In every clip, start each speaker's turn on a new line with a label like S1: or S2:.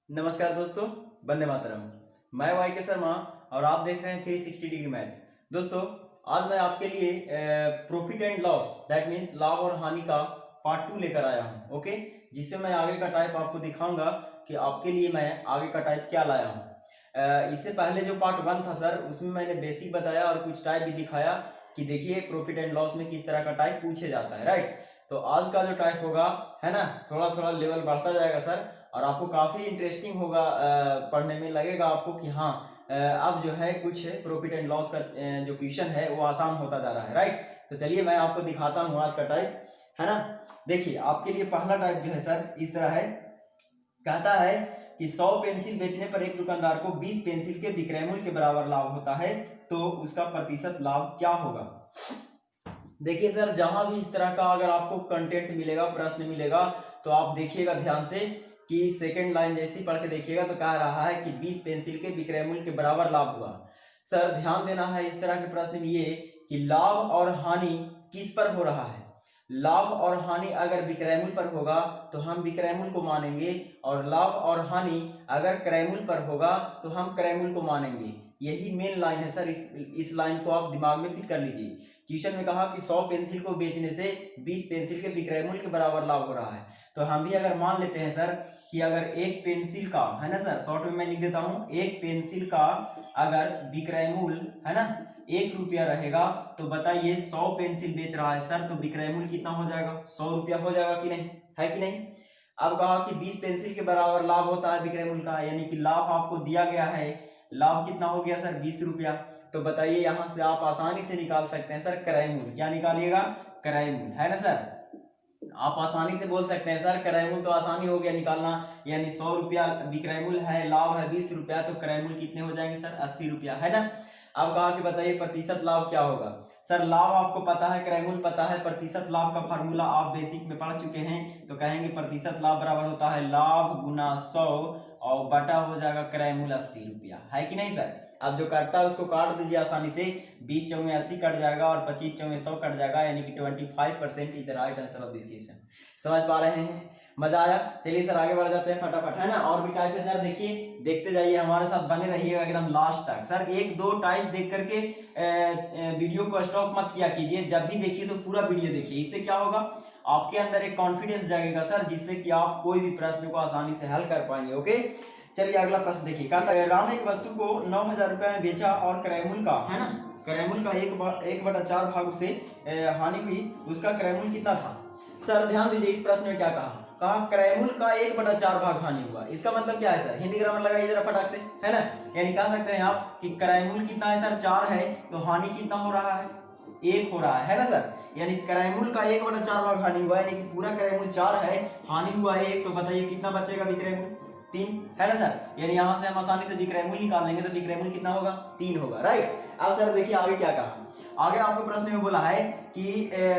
S1: नमस्कार दोस्तों, वंदे मातरम। मैं वाई के शर्मा और आप देख रहे हैं 360 डिग्री मैथ। दोस्तों, आज मैं आपके लिए profit and loss that means लाभ और हानि का पार्ट 2 लेकर आया हूं। ओके, जिससे मैं आगे का टाइप आपको दिखाऊंगा कि आपके लिए मैं आगे का टाइप क्या लाया हूं। इससे पहले जो पार्ट 1 था सर, उसमें मैंने बेसिक बताया और कुछ टाइप भी दिखाया कि देखिए प्रॉफिट एंड लॉस में किस तरह का टाइप पूछे जाता है, राइट। तो आज का जो टाइप होगा, है ना, थोड़ा थोड़ा लेवल बढ़ता जाएगा सर, और आपको काफ़ी इंटरेस्टिंग होगा। पढ़ने में लगेगा आपको कि हाँ, अब जो है कुछ प्रॉफिट एंड लॉस का जो क्वेश्चन है वो आसान होता जा रहा है, राइट। तो चलिए मैं आपको दिखाता हूँ आज का टाइप, है ना। देखिए आपके लिए पहला टाइप जो है सर इस तरह है। कहता है कि 100 पेंसिल बेचने पर एक दुकानदार को 20 पेंसिल के विक्रय मूल्य के बराबर लाभ होता है, तो उसका प्रतिशत लाभ क्या होगा। देखिए सर, जहां भी इस तरह का अगर आपको कंटेंट मिलेगा, प्रश्न मिलेगा, तो आप देखिएगा ध्यान से कि सेकंड लाइन जैसी पढ़ के देखिएगा तो कह रहा है कि 20 पेंसिल के विक्रय मूल्य के बराबर लाभ हुआ। सर ध्यान देना है इस तरह के प्रश्न में ये कि लाभ और हानि किस पर हो रहा है। लाभ और हानि अगर विक्रय मूल्य पर होगा तो हम विक्रय मूल्य को मानेंगे, और लाभ और हानि अगर क्रय मूल्य पर होगा तो हम क्रय मूल्य को मानेंगे। यही मेन लाइन है सर। इस लाइन को आप दिमाग में फिट कर लीजिए। क्वेश्चन में कहा कि 100 पेंसिल को बेचने से 20 पेंसिल के विक्रय मूल्य के बराबर लाभ हो रहा है, तो हम भी अगर मान लेते हैं सर कि अगर एक पेंसिल का, है ना सर, शॉर्ट में मैं लिख देता हूं, एक पेंसिल का अगर विक्रय मूल्य, है ना, 1 रुपया रहेगा, तो बताइए 100 पेंसिल बेच रहा है सर, तो विक्रय मूल्य कितना हो जाएगा, 100 रुपया हो जाएगा कि नहीं, है कि नहीं। अब कहा कि 20 पेंसिल के बराबर लाभ होता है विक्रय मूल्य का, यानी कि लाभ आपको दिया गया है, लाभ कितना हो गया सर, 20 रुपया। तो बताइए यहां से आप आसानी से निकाल सकते हैं सर क्रय मूल्य। क्या निकालिएगा, क्रय मूल्य, है ना सर। आप आसानी से बोल सकते हैं सर क्रय मूल्य तो आसानी हो गया निकालना, यानी 100 रुपया विक्रय मूल्य है, लाभ है 20 रुपया, तो क्रय मूल्य कितने हो जाएंगे सर, 80 रुपया, है ना। अब कहा कि बताइए प्रतिशत लाभ क्या होगा। सर लाभ आपको पता है, क्रय मूल्य पता है, प्रतिशत लाभ का फार्मूला आप बेसिक में पढ़ चुके हैं, तो कहेंगे प्रतिशत लाभ बराबर होता है लाभ गुना 100 और बटा हो जाएगा क्रय मूल्य 80 रुपया, है कि नहीं सर। अब जो कटता है उसको काट दीजिए आसानी से, 20 चौके 80 कट जाएगा और 25 चौके 100 कट जाएगा, यानी कि 25% is the right answer of this question. समझ पा रहे हैं, मजा आया। चलिए सर आगे बढ़ जाते हैं फटाफट, है ना। और भी टाइप है सर, देखिए देखते जाइए, हमारे साथ बने रहिएगा एकदम लास्ट तक। सर एक दो टाइप देख करके वीडियो को स्टॉप मत किया कीजिए, जब भी देखिए तो पूरा वीडियो देखिए। इससे क्या होगा, आपके अंदर एक कॉन्फिडेंस जागेगा सर, जिससे कि आप कोई भी प्रश्न को आसानी से हल कर पाएंगे। ओके, चलिए अगला प्रश्न देखिए। कहता है राम एक वस्तु को 9,000 रुपए में बेचा और क्रय मूल्य का, है ना, क्रय मूल्य का 1/4 भाग से हानि हुई, उसका क्रय मूल्य कितना था। सर ध्यान दीजिए, इस प्रश्न में क्या कहा क्रय मूल्य का 1/4 भाग हानि हुआ। इसका मतलब क्या है सर, हिंदी ग्रामर लगाइए जरा फटाक से, है ना। यानी कह सकते हैं आप कि क्रय मूल्य कितना है सर, 4 है, तो हानि कितना हो रहा है, 1 हो रहा है ना सर। यानी क्रय मूल्य का 1/4 भाग हानि हुआ, यानी कि पूरा क्रय मूल्य 4 है, हानि हुआ 1, तो बताइए कितना बचेगा विक्रय मूल्य, 3, है ना सर। यानी यहां से हम आसानी से विक्रय मूल्य निकाल लेंगे, तो विक्रय मूल्य कितना होगा, 3 होगा, राइट। अब सर देखिए आगे क्या कहा। आगे आपको प्रश्न में बोला है कि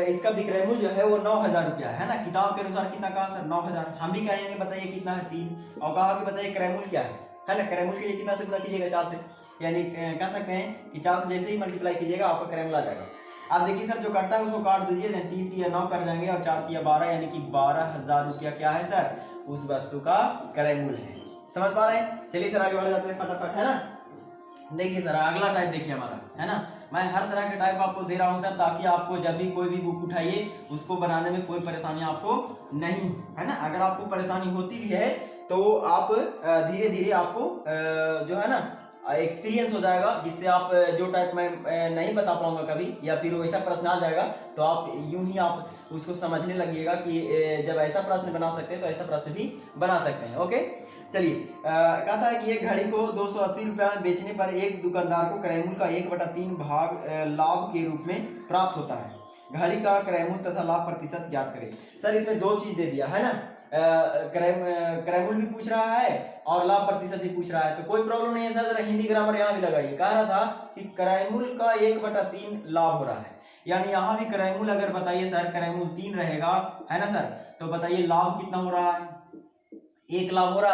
S1: इसका विक्रय मूल्य जो है वो 9,000 रुपया है ना, किताब के अनुसार कितना कहा सर, 9,000। हम भी कहेंगे बताइए कितना है, 3, और कहा कि बताइए क्रय मूल्य क्या है ना। क्रय मूल्य के लिए कितना से गुना कीजिएगा, 4 से, यानी कह सकते हैं कि 4 से जैसे ही मल्टीप्लाई कीजिएगा आपका क्रय मूल्य आ जाएगा। अब देखिए सर जो कटता है उसको काट दीजिए, 3 तिया 9 कट जाएंगे और 4 तिया 12, यानी कि 12,000 रुपया क्या है सर, उस वस्तु का क्रय मूल्य है। समझ पा रहे हैं। चलिए सर आगे बढ़ जाते हैं फटाफट, है ना। देखिए सर अगला टाइप देखिए हमारा, है ना। मैं हर तरह के टाइप आपको दे रहा हूं सर, ताकि आपको जब भी कोई भी बुक उठाइए उसको बनाने में कोई परेशानी आपको नहीं, है ना। अगर आपको परेशानी होती भी है तो आप धीरे धीरे आपको जो है ना एक्सपीरियंस हो जाएगा, जिससे आप जो टाइप मैं नहीं बता पाऊंगा कभी, या फिर वैसा प्रश्न आ जाएगा तो आप यूं ही आप उसको समझने लगिएगा कि जब ऐसा प्रश्न बना सकते हैं तो ऐसा प्रश्न भी बना सकते हैं। ओके, चलिए कहता है कि एक घड़ी को 280 रुपया में बेचने पर एक दुकानदार को क्रय मूल्य का 1/3 भाग लाभ के रूप में प्राप्त होता है। घड़ी का क्रय मूल्य तथा लाभ प्रतिशत ज्ञात करें। सर इसमें दो चीज दे दिया है ना, क्रय मूल्य भी पूछ रहा है और लाभ प्रतिशत भी पूछ रहा है, तो कोई प्रॉब्लम नहीं है सर, हिंदी ग्रामर यहाँ भी लगाइए। कह रहा था कि क्रय मूल्य का 1/3 लाभ हो रहा है, यानी यहाँ भी क्रय मूल्य अगर बताइए सर क्रय मूल्य 3 रहेगा, है ना सर, तो बताइए लाभ कितना हो रहा है, 1 लाभ हो रहा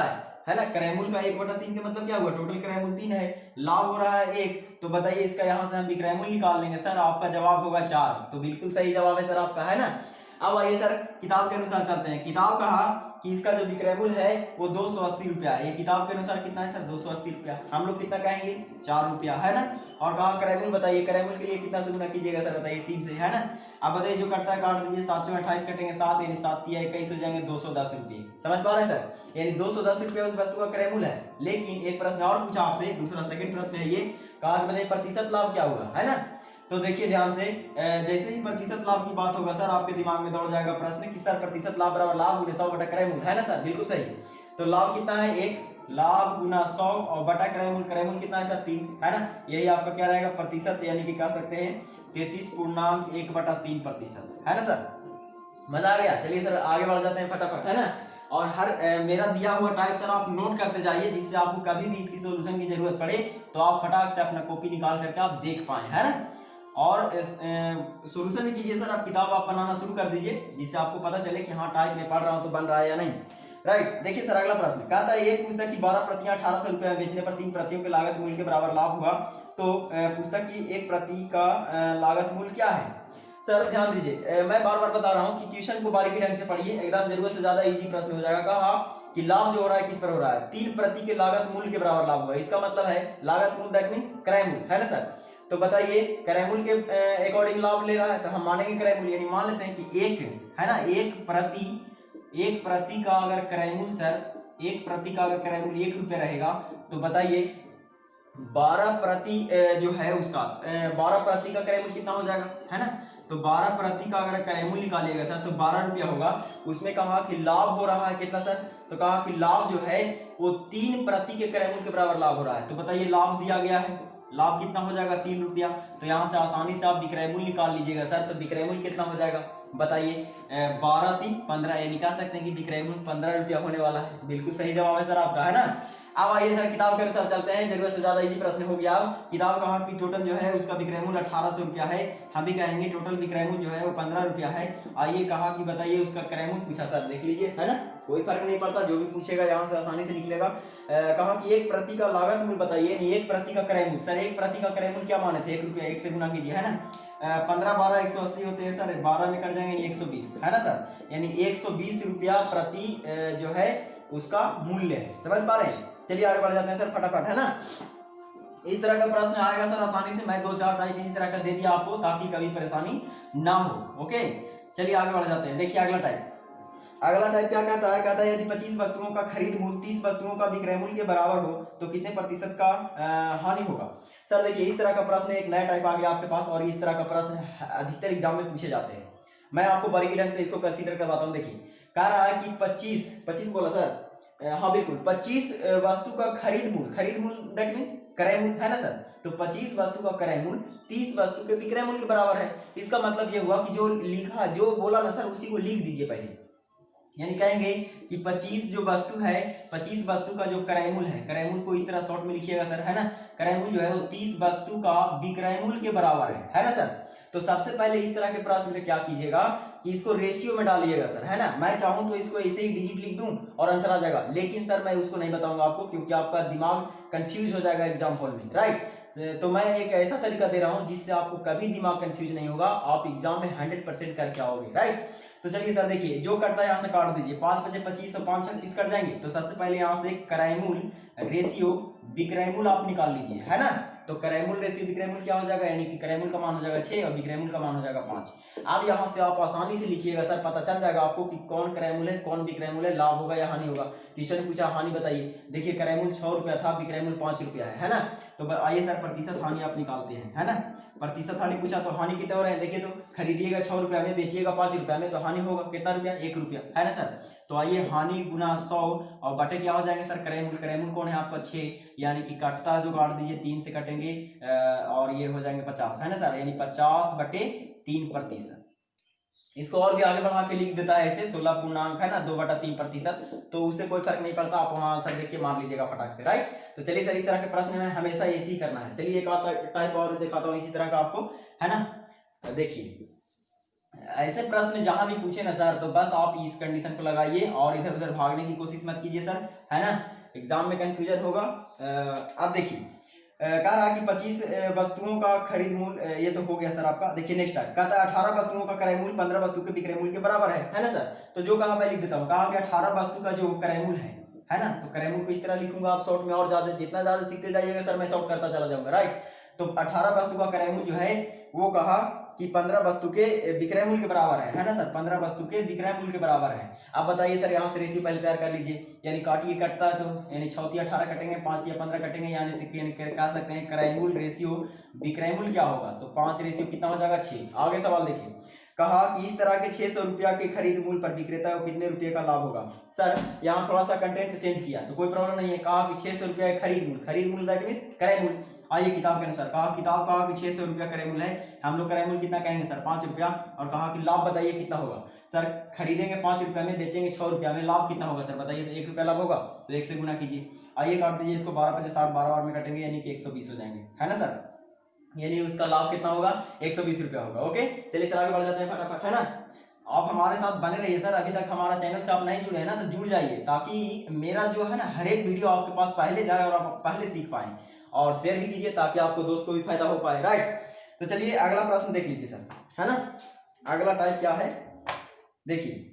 S1: है ना। क्रय मूल्य का 1/3 का मतलब क्या हुआ, टोटल क्रय मूल्य 3 है, लाभ हो रहा है 1, तो बताइए इसका यहाँ से हम विक्रय मूल्य निकाल लेंगे सर, आपका जवाब होगा 4, तो बिल्कुल सही जवाब है सर आपका, है ना। अब आइए सर किताब के अनुसार चलते हैं। किताब कहा कि इसका जो विक्रय मूल्य है वो 280 रुपया है। ये किताब के अनुसार कितना है सर? 280 रुपया। हम लोग कितना कहेंगे? 4 रुपया, है ना। और कहा क्रय मूल्य बताइए, क्रय मूल्य के लिए कितना से गुना कीजिएगा सर? बताइए 3 से, है ना। अब बताइए जो कटता है काट दीजिए। 7 में 28 कटेंगे 7, यानी 7 या 21 हो जाएंगे 210 रुपये। समझ पा रहे हैं सर? यानी 210 रुपये उस वस्तु का क्रय मूल्य है। लेकिन एक प्रश्न और पूछा आपसे, दूसरा सेकंड प्रश्न है ये, कहा कि बताइए प्रतिशत लाभ क्या होगा, है ना। तो देखिए ध्यान से, जैसे ही प्रतिशत लाभ की बात होगा सर आपके दिमाग में दौड़ जाएगा प्रश्न कि सर प्रतिशत लाभ बराबर लाभ गुना 100 बटा क्रय मूल्य, है ना सर। बिल्कुल सही। तो लाभ कितना है? 1 लाभ गुना 100 और बटा क्रय मूल्य। क्रय मूल्य कितना है सर? 3, है ना। यही आपका क्या रहेगा? प्रतिशत, यानी कि कह सकते हैं 33.1/3%, है ना सर। मजा आ गया। चलिए सर आगे बढ़ जाते हैं फटाफट, है ना। और हर मेरा दिया हुआ टाइप सर आप नोट करते जाइए, जिससे आपको कभी भी इसकी सॉल्यूशन की जरूरत पड़े तो आप फटाक से अपना कॉपी निकाल करके आप देख पाए, है ना। और सॉल्यूशन भी कीजिए सर, आप किताब आप बनाना शुरू कर दीजिए, जिससे आपको पता चले कि हाँ टाइप में पढ़ रहा हूँ तो बन रहा है या नहीं। राइट। देखिए सर अगला प्रश्न कहता है एक पुस्तक की 12 प्रतियां 1800 रुपये में बेचने पर 3 प्रतियों के लागत मूल्य के बराबर लाभ हुआ, तो पुस्तक की एक प्रति का लागत मूल्य क्या है? सर ध्यान दीजिए, मैं बार बार बता रहा हूँ कि क्वेश्चन को बारीकी ढंग से पढ़िए, एकदम जरूरत से ज्यादा इजी प्रश्न हो जाएगा। कहा कि लाभ जो हो रहा है किस पर हो रहा है? 3 प्रति के लागत मूल्य के बराबर लाभ हुआ। इसका मतलब है लागत मूल्य दैट मींस क्रय मूल्य, है ना सर। तो बताइए क्रय मूल्य के अकॉर्डिंग लाभ ले रहा है तो हम मानेंगे क्रय मूल्य, यानी मान लेते हैं कि एक, है ना, एक प्रति का अगर क्रय मूल्य सर, एक प्रति का अगर क्रय मूल्य 1 रुपया रहेगा, तो बताइए 12 प्रति जो है उसका 12 प्रति का क्रय मूल्य कितना हो जाएगा, है ना। तो 12 प्रति का अगर क्रय मूल्य निकालिएगा सर तो 12 रुपया होगा। उसमें कहा कि लाभ हो रहा है कितना सर? तो कहा कि लाभ जो है वो 3 प्रति के क्रय मूल्य के बराबर लाभ हो रहा है। तो बताइए लाभ दिया गया है, लाभ कितना हो जाएगा? 3 रुपया। तो यहाँ से आसानी से आप विक्रय मूल्य निकाल लीजिएगा सर। तो विक्रय मूल्य कितना हो जाएगा बताइए? 12 3 15, ये निकाल सकते हैं कि विक्रय मूल्य 15 रुपया होने वाला है। बिल्कुल सही जवाब है सर आपका, है ना। अब आइए सर किताब के अनुसार चलते हैं, जरूरत से ज्यादा इजी प्रश्न हो गया। अब किताब कहा कि टोटल जो है उसका विक्रय मूल्य 1800 रुपया है। हम भी कहेंगे टोटल विक्रय मूल्य जो है वो 15 रुपया है। आइए कहा कि बताइए उसका क्रय मूल्य पूछा सर, देख लीजिए, है ना, कोई फर्क नहीं पड़ता, जो भी पूछेगा यहाँ से आसानी से लिख लेगा। कहा कि एक प्रति का लागत मूल्य बताइए, एक प्रति का क्रय मूल्य। सर एक प्रति का क्रय मूल्य क्या माने थे? 1 रुपया, 1 से गुना कीजिए, है ना। 15 12 180 होते हैं सर, 12 में कट जाएंगे 120, है ना सर। यानी 120 रुपया प्रति जो है उसका मूल्य है। समझ पा रहे हैं? चलिए आगे बढ़ जाते हैं सर फटाफट, है ना। इस तरह का प्रश्न आएगा सर आसानी से। मैं 2-4 टाइप इसी तरह का दे दिया आपको ताकि कभी परेशानी ना हो। ओके चलिए आगे बढ़ जाते हैं। देखिए अगला टाइप क्या कहता है? कहता है यदि 25 वस्तुओं का खरीद मूल्य 30 वस्तुओं का विक्रय मूल्य के बराबर हो तो कितने प्रतिशत का हानि होगा? सर देखिए इस तरह का प्रश्न एक नया टाइप आ गया आपके पास, और इस तरह का प्रश्न अधिकतर एग्जाम में पूछे जाते हैं। मैं आपको बारीकी ढंग से इसको कंसीडर करवाता हूँ। देखिए कह रहा है कि 25 बोला सर, हाँ बिल्कुल 25 वस्तु का खरीद मूल्य दैट मींस क्रय मूल्य, है ना सर। तो 25 वस्तु का क्रय मूल्य 30 वस्तु के विक्रय मूल्य के बराबर है। इसका मतलब ये हुआ कि जो लिखा, जो बोला ना सर, उसी को लिख दीजिए पहले। यानी कहेंगे कि 25 जो वस्तु है, 25 वस्तु का जो क्रय मूल्य है, क्रय मूल्य को इस तरह शॉर्ट में लिखिएगा सर, है ना। क्रय मूल्य जो है वो 30 वस्तु का विक्रय मूल्य के बराबर है ना सर। तो सबसे पहले इस तरह के प्रश्न में क्या कीजिएगा कि इसको रेशियो में डालिएगा सर, है ना। मैं चाहूं तो इसको ऐसे ही डिजिट लिख दूं और आंसर आ जाएगा, लेकिन सर मैं उसको नहीं बताऊंगा आपको, क्योंकि आपका दिमाग कंफ्यूज हो जाएगा एग्जाम हॉल में, राइट। तो मैं एक ऐसा तरीका दे रहा हूं जिससे आपको कभी दिमाग कंफ्यूज नहीं होगा, आप एग्जाम में 100% करके आओगे, राइट। तो चलिए सर देखिए, जो कटता है यहाँ से काट दीजिए। 5 × 5 = 25 और 5 × 30 कट जाएंगे। तो सबसे पहले यहाँ से क्रय मूल्य रेशियो विक्रय मूल्य आप निकाल लीजिए, है ना। तो क्रय मूल्य रेशियो विक्रय मूल्य क्या हो जाएगा? यानी कि क्रय मूल्य का मान हो जाएगा 6 और विक्रय मूल्य का मान हो जाएगा 5। अब यहाँ से आप आसानी से लिखिएगा सर, पता चल जाएगा आपको कि कौन क्रय मूल्य है, कौन विक्रय मूल्य है, लाभ होगा या हानि होगा। किसी ने पूछा हानि बताइए, देखिए क्रय मूल्य 6 रुपया था, विक्रय मूल्य 5 रुपया है ना। तो आइए सर प्रतिशत हानि आप निकालते हैं, है ना। प्रतिशत हानि पूछा तो हानि कितने हो रहे हैं? देखिए तो खरीदिएगा 6 रुपया में, बेचिएगा 5 रुपया में, तो हानि होगा कितना रुपया? 1 रुपया, है ना सर। तो आइए हानि गुना 100 और बटे क्या हो जाएंगे सर? क्रय मूल्य। क्रय मूल्य कौन है आपका? 6, यानी कि कटता जो काट दीजिए 3 से कटेंगे और ये हो जाएंगे 50, है ना सर। यानी 50/3%। इसको और भी आगे बढ़ा के लिख देता है ऐसे 16 पूर्णांक, है ना, 2/3%। तो उससे कोई फर्क नहीं पड़ता, आप वहां आंसर देखिए मार लीजिएगा फटाक से, राइट। तो चलिए सर इस तरह के प्रश्न में हमेशा ऐसे ही करना है। चलिए एक टाइप और दिखाता हूँ इसी तरह का आपको, है ना। देखिए ऐसे प्रश्न जहां भी पूछे ना सर, तो बस आप इस कंडीशन को लगाइए और इधर उधर भागने की कोशिश मत कीजिए सर, है ना। एग्जाम में कंफ्यूजन होगा। अब देखिए कह रहा है कि 25 वस्तुओं का खरीद मूल्य, ये तो हो गया सर आपका। देखिए नेक्स्ट है, कहता है 18 वस्तुओं का क्रय मूल्य 15 वस्तु के विक्रय मूल्य के बराबर है ना सर। तो जो कहा मैं लिख देता हूँ, कहा कि 18 वस्तु का जो क्रय मूल्य है ना, तो क्रय मूल्य को इस तरह लिखूंगा आप शॉर्ट में, और ज्यादा जितना ज्यादा सीखते जाइएगा सर मैं शॉर्ट करता चला जाऊंगा, राइट। तो 18 वस्तु का क्रय मूल्य जो है वो कहा कि 15 वस्तु के विक्रय मूल्य के बराबर है ना सर, 15 वस्तु के विक्रय मूल्य के बराबर है। आप बताइए सर, यहाँ से रेशियो पहले तैयार कर लीजिए, यानी काटिए कटता है तो यानी 6 या 18 कटेंगे, 5 या 15 कटेंगे, यानी कह सकते हैं क्रय मूल्य रेशियो विक्रय मूल्य क्या होगा, तो 5 रेशियो कितना हो जाएगा 6। आगे सवाल देखिए, कहा कि इस तरह के 600 रुपया के खरीद मूल्य पर विक्रेता को कितने रुपये का लाभ होगा। सर यहाँ थोड़ा सा कंटेंट चेंज किया तो कोई प्रॉब्लम नहीं है। कहा कि 600 रुपया खरीद मूल्य दैट मींस क्रय मूल्य। आइए किताब के अनुसार, कहा कि 600 रुपया क्रय मूल्य है, हम लोग क्रय मूल्य कितना कहेंगे सर 5 रुपया, और कहा कि लाभ बताइए कितना होगा। सर खरीदेंगे 5 रुपया में, बेचेंगे 6 रुपया में, लाभ कितना होगा सर बताइए। तो 1 रुपया लाभ होगा, तो 1 से गुना कीजिए। आइए काट दीजिए इसको, 12 5 60, 12 बार में कटेंगे यानी कि 120 हो जाएंगे, है ना सर। यानी उसका लाभ कितना होगा 120 रुपया होगा। ओके चलिए सर आगे बढ़ जाते हैं फटाफट, है ना। आप हमारे साथ बने रहिए सर, अभी तक हमारा चैनल से आप नहीं जुड़े हैं ना तो जुड़ जाइए, ताकि मेरा जो है ना हर एक वीडियो आपके पास पहले जाए और आप पहले सीख पाएं, और शेयर भी कीजिए ताकि आपको दोस्त को भी फायदा हो पाए, राइट। तो चलिए अगला प्रश्न देख लीजिए सर, है ना। अगला टाइप क्या है देखिए,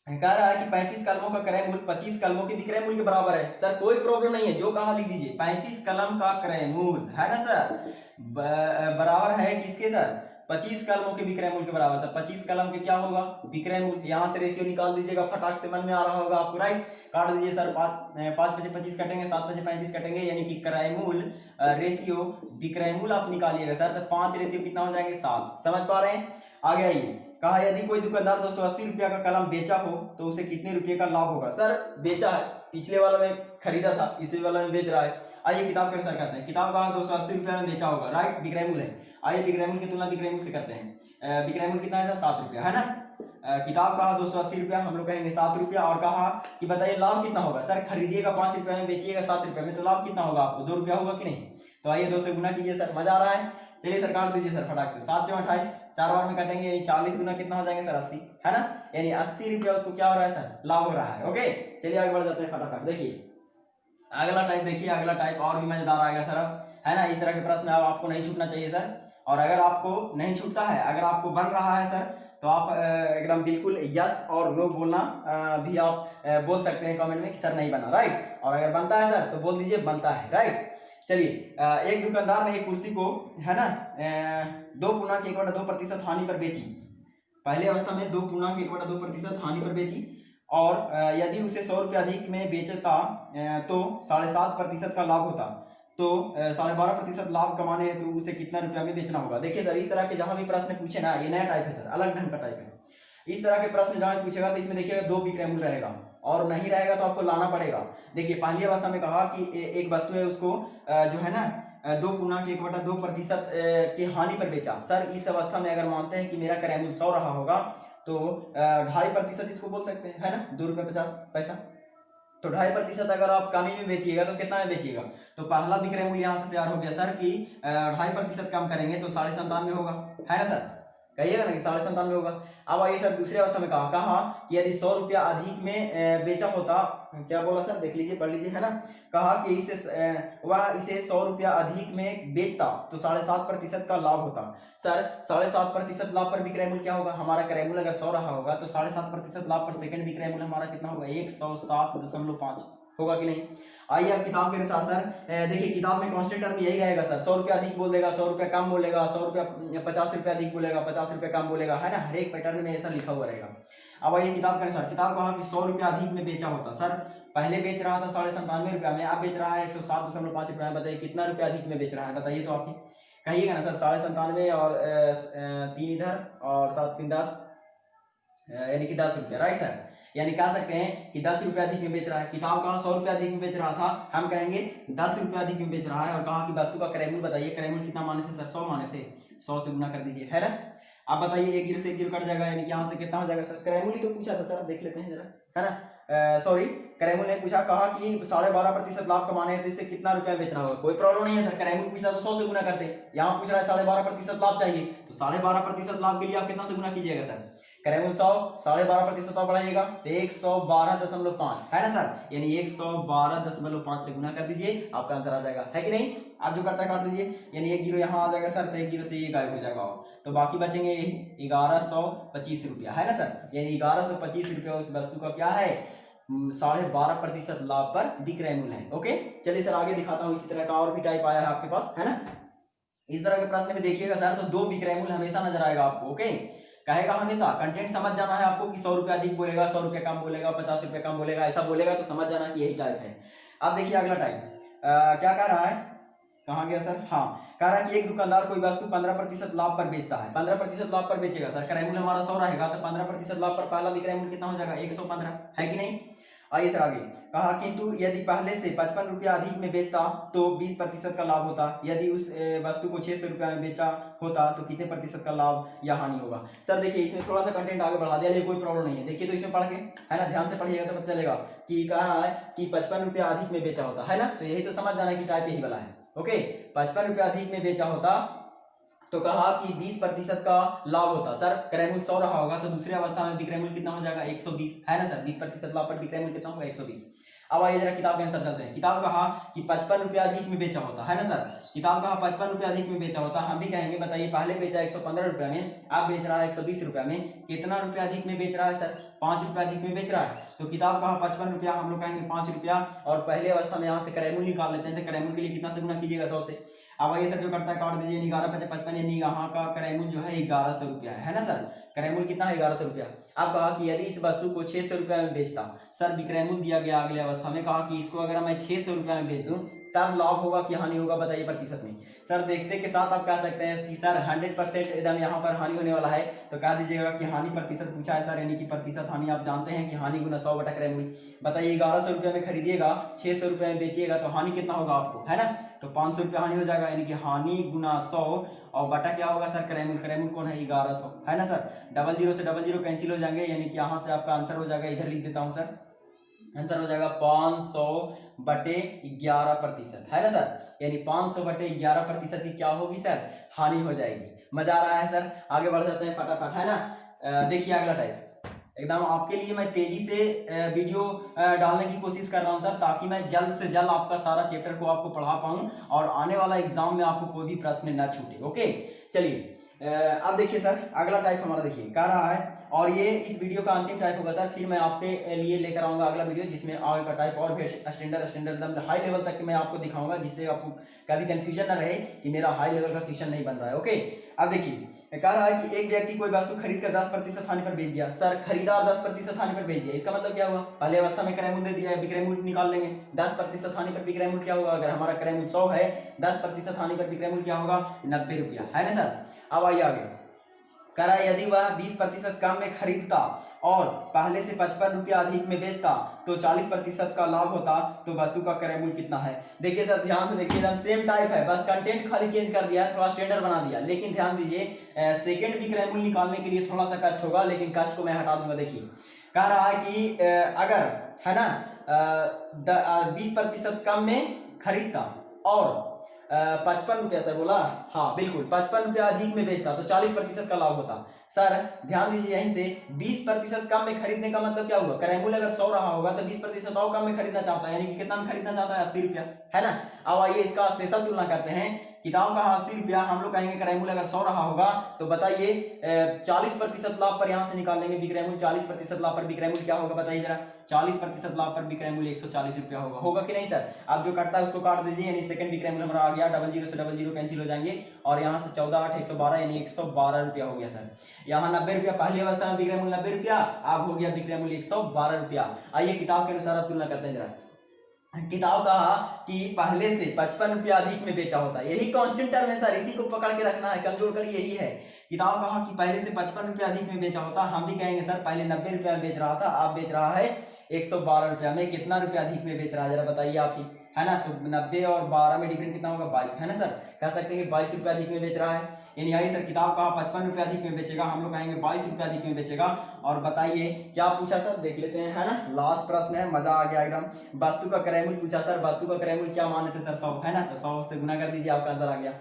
S1: कह रहा है कि 35 कलमों का क्रय मूल्य 25 कलमों के विक्रय मूल्य के बराबर है। सर कोई प्रॉब्लम नहीं है, जो कहा लिख दीजिए, 35 कलम का क्रय मूल्य है ना सर बराबर है किसके सर, 25 कलमों के विक्रय मूल्य के बराबर था। 25 कलम के क्या होगा विक्रय मूल्य, यहाँ से रेशियो निकाल दीजिएगा, फटाक से मन में आ रहा होगा आपको, राइट। काट दीजिए सर, 5 बचे 25 कटेंगे, 7 बचे 35 कटेंगे, यानी कि क्रय मूल्य रेशियो विक्रय मूल्य आप निकालिएगा सर, तो 5 रेशियो कितना हो जाएंगे 7। समझ पा रहे हैं। आगे आइए, कहा यदि कोई दुकानदार 280 रुपया का कलम बेचा हो तो उसे कितने रुपये का लाभ होगा। सर बेचा है, पिछले वाला में खरीदा था, इसी वाला में बेच रहा है। आइए किताब के अनुसार करते हैं, किताब का 280 रुपया में बेचा होगा, राइट, विक्रय मूल्य है। आइए विक्रय मूल्य की तुलना विक्रय मूल्य से करते हैं। विक्रय मूल्य कितना है सर 7 रुपया, है ना। किताब कहा 280 रुपया, हम लोग कहेंगे 7 रुपया, और कहा कि बताइए लाभ कितना होगा। सर खरीदिएगा 5 रुपया में, बेचिएगा 7 रुपया में, तो लाभ कितना होगा आपको 2 रुपया होगा कि नहीं। तो आइए 2 से गुना कीजिए सर, मजा आ रहा है। चलिए सर काट दीजिए सर फटाक से, 7 × 28, 4 बार में काटेंगे, यानी 40 गुना कितना हो जाएंगे सर 80, है ना। यानी 80 रुपया उसको क्या हो रहा है सर लाभ हो रहा है। ओके चलिए आगे बढ़ जाते हैं फटाफट। देखिए अगला टाइप, देखिए अगला टाइप और भी मजेदार आएगा सर अब, है ना। इस तरह के प्रश्न अब आपको नहीं छूटना चाहिए सर, और अगर आपको नहीं छूटता है, अगर आपको बन रहा है सर, तो आप एकदम बिल्कुल यस और नो बोलना भी आप बोल सकते हैं कमेंट में कि सर नहीं बना, राइट। और अगर बनता है सर तो बोल दीजिए बनता है, राइट। चलिए एक दुकानदार ने एक कुर्सी को, है ना, 2.1/2% हानि पर बेची। पहले अवस्था में 2.1/2% हानि पर बेची, और यदि उसे 100 रुपये अधिक में बेचता तो 7.5% का लाभ होता। तो 12.5% लाभ कमाने तो उसे कितना रुपया में बेचना होगा। देखिए सर इस तरह के जहां भी प्रश्न पूछे ना, ये नया टाइप है सर, अलग ढंग का टाइप है। इस तरह के प्रश्न जहां पूछेगा तो इसमें देखिएगा 2 विक्रय मूल्य रहेगा, और नहीं रहेगा तो आपको लाना पड़ेगा। देखिए पहली अवस्था में कहा कि एक वस्तु है, उसको जो है ना 2.1/2% की हानि पर बेचा। सर इस अवस्था में अगर मानते हैं कि मेरा क्रय मूल्य 100 रहा होगा तो 2.5% इसको बोल सकते हैं, है ना, 2 रुपये 50 पैसा। तो 2.5% अगर आप कमी में बेचिएगा तो कितना में बेचिएगा। तो पहला विक्रय मूल्य यहाँ से तैयार हो गया सर कि 2.5% कम करेंगे तो 97.5 होगा, है ना सर, कहिएगा ना कि 97.5 होगा। अब आइए सर दूसरी अवस्था में कहा कि यदि 100 रुपया अधिक में बेचा होता, क्या बोला सर देख लीजिए पढ़ लीजिए, है ना। कहा कि वह इसे 100 रुपया अधिक में बेचता तो 7.5% का लाभ होता। सर 7.5% लाभ पर विक्रय मूल्य क्या होगा, हमारा क्रय मूल्य अगर 100 रहा होगा तो 7.5% लाभ पर सेकंड विक्रय मूल्य हमारा कितना होगा 107.5 होगा कि नहीं। आइए अब किताब के अनुसार सर देखिए, किताब में कांस्टेंट टर्म यही रहेगा सर, 100 रुपया अधिक बोल देगा, 100 रुपया कम बोलेगा, 100 रुपया 50 रुपया अधिक बोलेगा, 50 रुपया कम बोलेगा, है ना, हर एक पैटर्न में ऐसा लिखा हुआ रहेगा। अब आइए किताब के अनुसार, किताब कहा कि 100 रुपया अधिक में बेचा होता। सर पहले बेच रहा था 97.5 रुपया में, अब बेच रहा है 107.5 रुपया में, बताइए कितना रुपया अधिक में बेच रहा है, बताइए तो आप ही कहिएगा ना सर। 97.5 और 3 इधर और 7 3 10, यानी कि 10 रुपया, राइट सर। यानी कह सकते हैं कि 10 रुपया अधिक में बेच रहा है। किताब कहा 100 रुपया अधिक में बेच रहा था, हम कहेंगे 10 रुपया अधिक में बेच रहा है। और कहा कि वस्तु का क्रय मूल्य बताइए, क्रय मूल्य कितना माने थे सर 100 माने थे, 100 से गुना कर दीजिए, है ना। आप बताइए 1 0 से 1 0 कट जाएगा, यानी कि यहाँ से कितना हो जाएगा सर, क्रय मूल्य तो पूछा था सर, देख लेते हैं जरा, है ना। सॉरी क्रय मूल्य ने पूछा, कहा कि 12.5% लाभ कमाने हैं तो इससे कितना रुपया बेचना होगा। कोई प्रॉब्लम नहीं है सर, क्रय मूल्य पूछा तो 100 से गुना करते हैं। यहाँ पूछ रहा है 12.5% लाभ चाहिए, तो 12.5% लाभ के लिए आप कितना से गुना कीजिएगा सर, क्रय मूल्य 100, 12.5% और बढ़ाइएगा तो 112.5 है ना सर, यानी 112.5 से गुना कर दीजिए, आपका आंसर आ जाएगा, है कि नहीं। आप जो करता है काट दीजिए, यानी 1 जीरो यहाँ आ जाएगा सर, तो 1 जीरो से ये गायब हो जाएगा, तो बाकी बचेंगे यही 1125 रुपया, है ना सर, यानी 1125 रुपया उस वस्तु का क्या है, 12.5% लाभ पर विक्रय मूल्य है। ओके, चलिए सर आगे दिखाता हूँ। इसी तरह का और भी टाइप आया है आपके पास, है ना। इस तरह के प्रश्न में देखिएगा सर, तो 2 विक्रय मूल्य हमेशा नजर आएगा आपको। ओके, कहेगा हमेशा, कंटेंट समझ जाना है आपको कि 100 रुपया अधिक बोलेगा, 100 रुपया कम बोलेगा, 50 रुपया कम बोलेगा, ऐसा बोलेगा तो समझ जाना कि यही टाइप है। अब देखिए अगला टाइप क्या कह रहा है, कहाँ गया सर, हाँ, कह रहा है कि एक दुकानदार कोई वस्तु 15% लाभ पर बेचता है, 15% लाभ पर बेचेगा सर, क्रय मूल्य हमारा 100 रहेगा, तो 15% लाभ पर पहला विक्रय मूल्य कितना हो जाएगा, 115, है कि नहीं। आइए सर आगे, कहा किंतु यदि पहले से 55 रुपया अधिक में बेचता तो 20% का लाभ होता, यदि उस वस्तु को 600 रुपया में बेचा होता तो कितने प्रतिशत का लाभ या हानि होगा। सर देखिए इसमें थोड़ा सा कंटेंट आगे बढ़ा दिया, लेकिन कोई प्रॉब्लम नहीं है। देखिए तो इसमें पढ़ के, है ना, ध्यान से पढ़िएगा तो पता चलेगा कि कह रहा है कि 55 रुपया अधिक में बेचा होता, है ना, तो यही तो समझ जाना कि टाइप यही वाला है। ओके, 55 रुपया अधिक में बेचा होता तो कहा कि 20% का लाभ होता, सर क्रय मूल्य 100 रहा होगा तो दूसरी अवस्था में विक्रय मूल्य कितना हो जाएगा, 120, है ना सर, 20% लाभ पर विक्रय मूल्य कितना होगा, 120। अब आइए जरा किताब के अनुसार चलते हैं। किताब कहा कि 55 रुपया अधिक में बेचा होता, है ना सर, किताब कहा 55 रुपया अधिक में बेचा होता, हम भी कहेंगे बताइए पहले बेचा 115 रुपया में, अब बेच रहा है 120 रुपया में, कितना रुपया अधिक में बेच रहा है सर, 5 रुपया अधिक में बेच रहा है। तो किताब कहा 55 रुपया, हम लोग कहेंगे 5 रुपया, और पहले अवस्था में यहाँ से क्रय मूल्य निकाल लेते हैं, तो क्रय मूल्य के लिए कितना से गुना कीजिएगा, 100 से। अब आइए सर जो करता है काट दीजिए, 11×55 यानी यहाँ का क्रय मूल्य जो है 1100 रुपया है ना सर, क्रय मूल्य कितना है, 1100 रुपया। अब कहा कि यदि इस वस्तु को 600 रुपया में बेचता, सर विक्रय मूल्य दिया गया अगले अवस्था में, कहा कि इसको अगर मैं 600 रुपया में बेच दूं तब लाभ होगा कि हानि होगा, बताइए प्रतिशत में। सर देखते के साथ आप कह सकते हैं कि सर 100% एकदम यहाँ पर हानि होने वाला है, तो कह दीजिएगा कि हानि प्रतिशत पूछा है सर, यानी कि प्रतिशत हानि आप जानते हैं कि हानि गुना 100 बटा क्रय मूल्य। बताइए 1100 रुपया में खरीदिएगा, 600 रुपया में बेचिएगा तो हानि कितना होगा आपको, है ना, तो 500 रुपया हानि हो जाएगा, यानी कि हानि गुना 100 और बटा क्या होगा सर, क्रय मूल्य। क्रय मूल्य कौन है, 1100, है ना सर, 00 से 00 कैंसिल हो जाएंगे, यानी कि यहाँ से आपका आंसर हो जाएगा, इधर लिख देता हूँ सर, आंसर हो जाएगा 500/11%, है ना सर, यानी 500/11% की क्या होगी सर, हानि हो जाएगी। मजा आ रहा है सर, आगे बढ़ जाते हैं फटाफट, है ना। देखिए अगला टाइप, एकदम आपके लिए मैं तेजी से वीडियो डालने की कोशिश कर रहा हूं सर, ताकि मैं जल्द से जल्द आपका सारा चैप्टर को आपको पढ़ा पाऊं और आने वाला एग्जाम में आपको कोई भी प्रश्न ना छूटे। ओके, चलिए अब देखिए सर अगला टाइप हमारा देखिए कह रहा है, और ये इस वीडियो का अंतिम टाइप होगा सर, फिर मैं आपके लिए लेकर आऊंगा अगला वीडियो जिसमें आगे का टाइप और भी स्टैंडर्ड एकदम हाई लेवल तक मैं आपको दिखाऊंगा, जिससे आपको कभी कंफ्यूजन ना रहे कि मेरा हाई लेवल का क्वेश्चन नहीं बन रहा है। ओके, अब देखिए कह रहा है कि एक व्यक्ति कोई वस्तु खरीद कर 10% हानि पर बेच दिया, सर खरीदार 10% हानि पर बेच दिया, इसका मतलब क्या हुआ, पहले अवस्था में क्रय मूल्य दे दिया, विक्रय मूल्य निकाल लेंगे, 10% हानि पर विक्रय मूल्य क्या होगा, अगर हमारा क्रय मूल्य 100 है, 10% हानि पर विक्रय मूल्य क्या होगा, 90 रुपया, है ना सर। अब आइए आगे, कह रहा है यदि वह 20% कम में खरीदता और पहले से 55 रुपया अधिक में बेचता तो 40% का लाभ होता, तो वस्तु का क्रय मूल्य कितना है। देखिए सर ध्यान से देखिए, एकदम सेम टाइप है, बस कंटेंट खाली चेंज कर दिया है, थोड़ा स्टैंडर्ड बना दिया, लेकिन ध्यान दीजिए सेकंड विक्रय मूल्य निकालने के लिए थोड़ा सा कष्ट होगा, लेकिन कष्ट को मैं हटा दूंगा। देखिए कह रहा है कि अगर है ना 20% कम में खरीदता और 55 रुपया सर बोला, हाँ बिल्कुल 55 रुपया अधिक में बेचता तो 40% का लाभ होता। सर ध्यान दीजिए यहीं से 20% कम में खरीदने का मतलब क्या हुआ, क्रय मूल्य अगर 100 रहा होगा तो 20% और कम में खरीदना चाहता है, यानी कि कितना में खरीदना चाहता है, 80 रुपया, है ना। अब आइए इसका स्पेशल तुलना करते हैं, किताब का 80 रुपया, हम लोग कहेंगे क्रय मूल्य अगर 100 रहा होगा तो बताइए 40% लाभ पर यहाँ से निकाल लेंगे विक्रय मूल्य, 40% लाभ पर विक्रय मूल्य क्या होगा बताइए जरा, 40% लाभ पर विक्रय मूल्य 140 रुपया होगा कि नहीं सर। आप जो काटता है उसको काट दीजिए, यानी सेकंड विक्रय मूल्य हमारा आ गया, 00 से 00 कैंसिल हो जाएंगे, और यहाँ से 14 8 112 यानी 112 रुपया हो गया सर। यहाँ 90 रुपया पहली अवस्था में विक्रय मूल्य 90 रुपया, अब हो गया विक्रय मूल्य 112 रुपया। आइए किताब के अनुसार आप तुलना करते हैं जरा। किताब कहा कि पहले से 55 रुपया अधिक में बेचा होता, यही कांस्टेंट टर्म है सर, इसी को पकड़ के रखना है, कमजोर कर यही है। किताब कहा कि पहले से 55 रुपया अधिक में बेचा होता, हम भी कहेंगे सर पहले 90 रुपया में बेच रहा था, आप बेच रहा है 112 रुपया में, कितना रुपया अधिक में बेच रहा है जरा बताइए आप ही, है ना। तो 90 और 12 में डिफरेंट कितना होगा, 22, है ना सर, कह सकते हैं कि 22 रुपया अधिक में बेच रहा है, यानी आइए सर किताब कहा 55 रुपया अधिक में बेचेगा, हम लोग कहेंगे 22 रुपया अधिक में बेचेगा। और बताइए क्या पूछा सर, देख लेते हैं, है ना, लास्ट प्रश्न है, मजा आ गया एकदम। वस्तु का क्रय मूल्य पूछा सर, वस्तु का क्रय मूल्य क्या माने थे सर, 100, है ना, तो 100 से गुना कर दीजिए, आपका आंसर आ गया।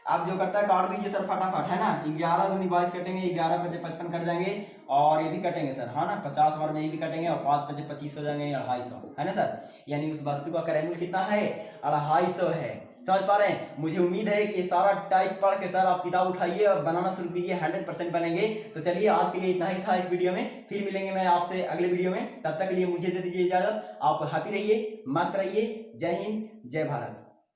S1: आप जो करता है काट दीजिए सर फटाफट, है ना। 11 दूनी 22 कटेंगे, 11 पचे 55 कट जाएंगे, और ये भी कटेंगे सर, हाँ ना। 50 बार में ये भी कटेंगे, और 5 पचे 25 हो जाएंगे, 250, है ना सर। यानी उस वस्तु का क्रय मूल्य कितना है, 250 है। समझ पा रहे हैं। मुझे उम्मीद है कि ये सारा टाइप पढ़ के सर आप किताब उठाइए और बनाना शुरू कीजिए, 100% बनेंगे। तो चलिए आज के लिए इतना ही था इस वीडियो में, फिर मिलेंगे मैं आपसे अगले वीडियो में। तब तक के लिए मुझे दे दीजिए इजाजत। आप हैप्पी रहिए, मस्त रहिए। जय हिंद, जय भारत।